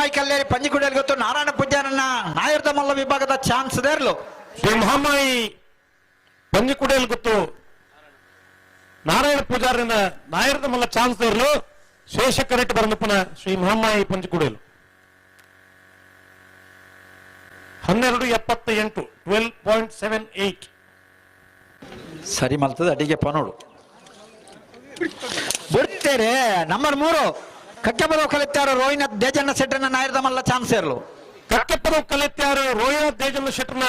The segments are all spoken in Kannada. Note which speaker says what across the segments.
Speaker 1: ಮಹಮ್ಮಾಯಿ ಕಲ್ಲೇರಿ ಪಂಜಿಕುಡಿಯಲ್ಲಿ ಗೊತ್ತು ನಾರಾಯಣ ಪೂಜಾರನ್ನ ನಾಯರ್ದ ಮಲ್ಲ ವಿಭಾಗದ ಚಾನ್ಸ್ ದೇರ್ಲು
Speaker 2: ಶ್ರೀ ಮಹಮ್ಮಾಯಿ ಪಂಜಿಕುಡಿಯಲ್ಲಿ ಗೊತ್ತು ನಾರಾಯಣ ಪೂಜಾರನ ನಾಯರ್ದ ಮಲ್ಲ ಚಾನ್ಸ್ ದೇರ್ಲು ಶೇಷ ಕರೆಕ್ಟ್ ಬರಲಪ್ಪನ ಶ್ರೀ ಮಹಮ್ಮಾಯಿ ಪಂಜಿಕುಡಿಯಲು 12:78 12.78
Speaker 1: ಸರಿ ಮಲ್ತದ ಅಡಿಗೆ ಪನೋಡು ಬಿಡ್ತೇರೆ ನಂಬರ್ 3 ಕಕ್ಕೆಪದ ಕಲಿತಾರು ರೋಹಿನಾಥ್ ದೇಜಣ್ಣ ಶೆಟ್ಟರ್ನ ನಾಯರ್ದ ಮಲ್ಲ ಚಾನ್ಸ್ ಇರ್ಲು
Speaker 2: ಕಕ್ಕೆಪದ ಕಲಿತಾರು ರೋಹಿನಾಥ್ ದೇಜಣ್ಣ ಶೆಟ್ಟರ್ನ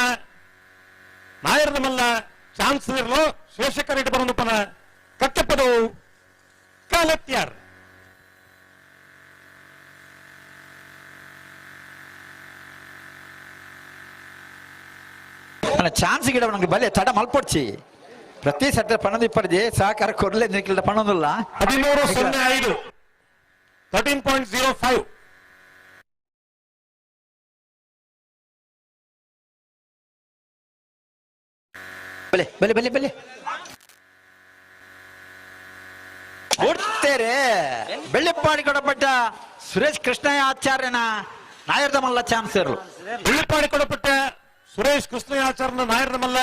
Speaker 2: ನಾಯರ್ದ ಮಲ್ಲ ಚಾನ್ಸ್ ಇರ್ಲು ಶೇಷ ಕರೆಕ್ಟ್ ಬರಲಪ್ಪನ ಕಕ್ಕೆಪದ ಕಲಿತ್ಯಾರು
Speaker 1: ಚಾನ್ಸ್ ಗಿಡ ನನಗೆ ಬಲೆ ತಡ ಮಲ್ಪೊಡ್ಚಿ ಪ್ರತಿ ಸಟ್ಟ ಪಣದ ಇಪ್ಪರ್ಜಿ ಸಹಕಾರ ಕೊಡ್ಲೇ ನಿಕ್ಕಿಲ್ಲ ಪಣದಿಲ್ಲ
Speaker 2: 13.05 13.05
Speaker 1: ಬಲೆ ಬಲೆ ಬಲೆ ಬಲೆ ಕೊಡ್ತೇರೆ ಬೆಳ್ಳಿಪ್ಪಾಡಿ ಕೊಡಪಟ್ಟ ಸುರೇಶ್ ಕೃಷ್ಣಯ್ಯ ಆಚಾರ್ಯನ ನಾಯರ್ದ ಮಲ್ಲ ಚಾನ್ಸ್ ಇರಲು
Speaker 2: ಬೆಳ್ಳಿಪ್ಪಾಡಿ ಕೊಡಪಟ್ಟ ಸುರೇಶ್ ಕೃಷ್ಣಯಾಚಾರ್ಯನ ನಾಯರ್ದ ಮಲ್ಲ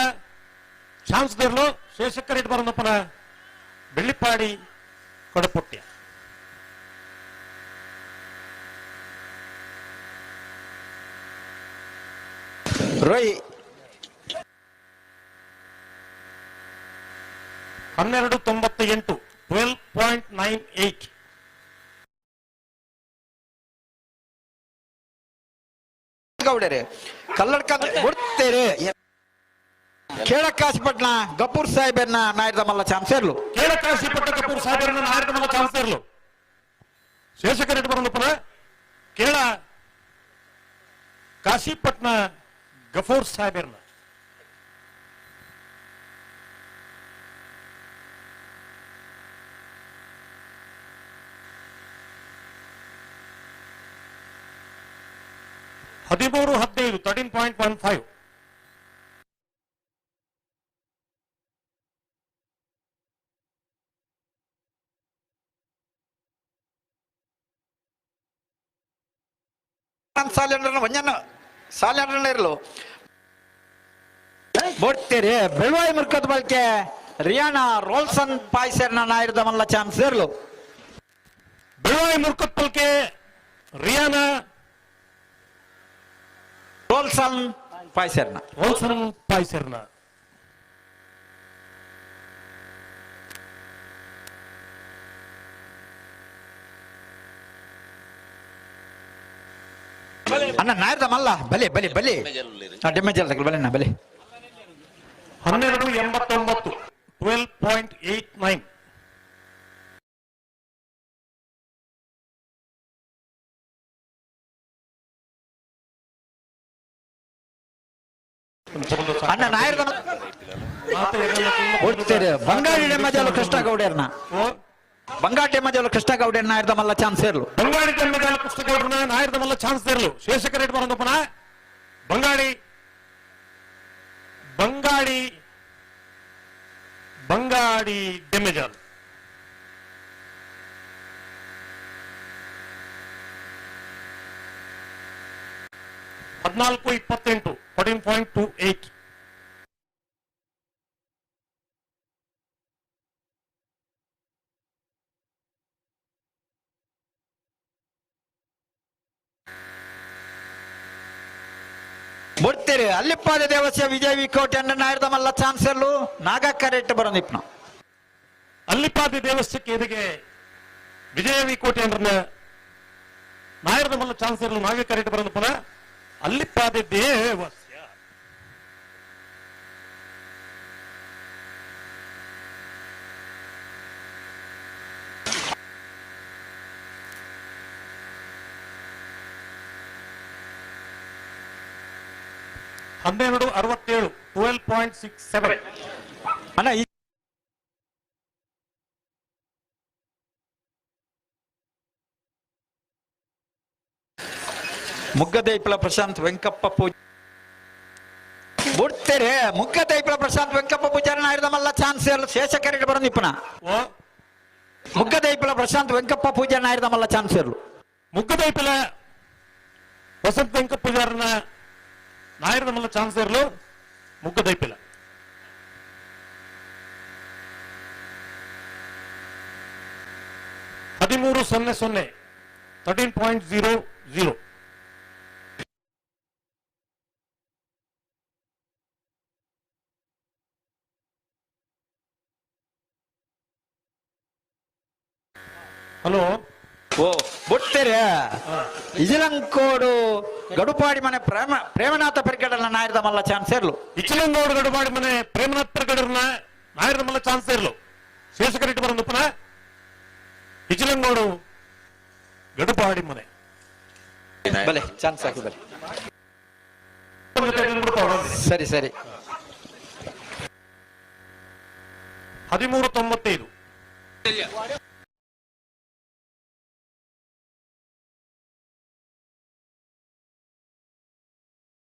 Speaker 2: ಚಾನ್ಸ್ ದೇರ್ಲು ಶೇಷಕ್ಕರೇಟ್ ಬರನಪ್ಪನ ಬೆಳ್ಳಿಪ್ಪಾಡಿ ಕೊಡಪುಟ್ಯ
Speaker 1: ರೋಯ್
Speaker 2: 12.98 12.98
Speaker 1: ಗೌಡರೆ ಕಲ್ಲಡ್ಕ ಕೊಡ್ತೇರೆ ಕೇಳಕ್ಕಾಸಿಪಟ್ನ ಗಪೂರ್ ಸಾಹೇಬರ್ನ ನಾಯರ್ದ ಮಲ್ಲ ಚಾನ್ಸ್ ಇರ್ಲು
Speaker 2: ಕೇಳಕ್ಕಾಸಿಪಟ್ಟ ಕಪೂರ್ ಸಾಹೇಬರನ್ನ ನಾಯರ್ದ ಮಲ್ಲ ಚಾನ್ಸ್ ಇರ್ಲು ಶೇಷಕರೇಟ್ ಬರನಪ್ಪನ ಕೇಳ ಕಾಶಿಪಟ್ನ ಗಫೂರ್ ಸಾಹೇಬರ್ನ ಹದಿಮೂರು 15 13.15
Speaker 1: ಸಾಲ್ಯಾಂಡ್ರನ್ನ ಇರಲು ಬೋಡ್ತೇರಿ ಬೆಳ್ವಾಯಿ ಮುರ್ಕದ ಬಳಕೆ ರಿಯಾನಾ ರೋಲ್ಸನ್ ಪಾಯ್ಸರ್ನ ನಾಯರ್ದ ಮಲ್ಲ ಚಾನ್ಸ್ ಇರಲು
Speaker 2: ಬೆಳ್ವಾಯಿ ಮುರ್ಕದ ಬಳಕೆ ರಿಯಾನಾ
Speaker 1: ರೋಲ್ಸನ್ ಪಾಯ್ಸರ್ನ ಅಣ್ಣ ನಾಯರ್ದ ಮಲ್ಲ ಬಲೆ ಬಲೆ ಬಲೆ ಡೆಮೇಜ್ ಅಲ್ಲ ಬಲೆ ಬಲೆ
Speaker 2: 12.89 12.89
Speaker 1: ಅಣ್ಣ ನಾಯರ್ದ ಬಂಗಾಳಿ ಡೆಮ್ಮಜಲು ಕೃಷ್ಣ ಗೌಡರ್ನ ಬಂಗಾಳಿ ಡೆಮ್ಮಜಲು ಕೃಷ್ಣ ಗೌಡರ್ ನಾಯರ್ದ ಮಲ್ಲ ಚಾನ್ಸ್ ಇರ್ಲು
Speaker 2: ಬಂಗಾಳಿ ಡೆಮ್ಮಜಲು ಕೃಷ್ಣ ಗೌಡರ್ನ ನಾಯರ್ದ ಮಲ್ಲ ಚಾನ್ಸ್ ಇರ್ಲು ಶೇಷಕ ರೇಟ್ ಬರೋದಪ್ಪನ ಬಂಗಾಳಿ ಬಂಗಾಳಿ ಬಂಗಾಳಿ ಡೆಮ್ಮಜಲ್ 14.28 14.28
Speaker 1: ಮುಡ್ತೀರಿ ಅಲ್ಲಿಪ್ಪಾದ ದೇವಸ್ಯ ವಿಜಯ ವಿಕೋಟೆ ಅನ್ನ ನಾಯರ್ದ ಮಲ್ಲ ಚಾನ್ಸ್ ಇರ್ಲು ನಾಗಕ್ಕ ರೇಟ್ ಬರೋದಿಪ್ನ
Speaker 2: ಅಲ್ಲಿಪ್ಪಾದ ದೇವಸ್ಥಕ್ಕೆ ಎದುರಿಗೆ ವಿಜಯ ವಿಕೋಟೆ ಅಂದ್ರೆ ನಾಯರ್ದ ಮಲ್ಲ ಚಾನ್ಸ್ ಇರಲು ನಾಗಕ್ಕ ರೇಟ್ ಬರೋದಪ್ಪನ ಅಲ್ಲಿಪ್ಪಾದ ದೇವಸ್ಯ ಹನ್ನೆರಡು 67 12.67
Speaker 1: ಅಣ್ಣ ಮುಗ್ಗದೈಪಲ ಪ್ರಶಾಂತ್ ವೆಂಕಪ್ಪ ಪೂಜೆ ಬಿಡ್ತೇರೆ ಮುಗ್ಗದೈಪಲ ಪ್ರಶಾಂತ್ ವೆಂಕಪ್ಪ ಪೂಜಾರಿ ನಾಯರ್ದ ಮಲ್ಲ ಚಾನ್ಸ್ ಶೇಷ ಕೆರೆಗೆ ಬರೋದಿಪ್ಪನ ಮುಗ್ಗದೈಪಲ ಪ್ರಶಾಂತ್ ವೆಂಕಪ್ಪ ಪೂಜಾರಿ ನಾಯರ್ದ ಮಲ್ಲ ಚಾನ್ಸ್ ಇರ್ಲು
Speaker 2: ಮುಗ್ಗದೈಪಲ ವಸಂತ ವೆಂಕ ಪೂಜಾರನ ನಾಯರದ ಮಲ್ಲ ಚಾನ್ಸರ್ಲು ಮುಗ್ಗದೈಪಿಲ್ಲ. ಹದಿಮೂರು 13.00 ಹಲೋ
Speaker 1: ಓ ಬೊಟ್ಟೆರೆ ಇಜಿಲಂಕೋಡು ಗಡುಪಾಡಿ ಮನೆ ಪ್ರೇಮನಾಥ ಪರಿಗಡಲ ನಾಯರದ ಮಲ್ಲ ಚಾನ್ಸ್ ಇರ್ಲು.
Speaker 2: ಇಚ್ಚಿಲಂಗೋಡು ಗಡುಪಾಡಿ ಮನೆ ಪ್ರೇಮನಾಥ್ ಪ್ರಗಡರ್ನ ನಾಯರದ ಮಲ್ಲ ಚಾನ್ಸ್ ಇರ್ಲು. ಶೇಷಕರಿಟ್ಟು ಬರೋದಪ್ಪನ ಇಚ್ಚಿಲಂಗೋಡು ಗಡುಪಾಡಿ ಮನೆ
Speaker 1: ಬಲೆ ಚಾನ್ಸ್ ಹಾಕಿ ಬಲೆ. ಸರಿ ಸರಿ
Speaker 2: 13.95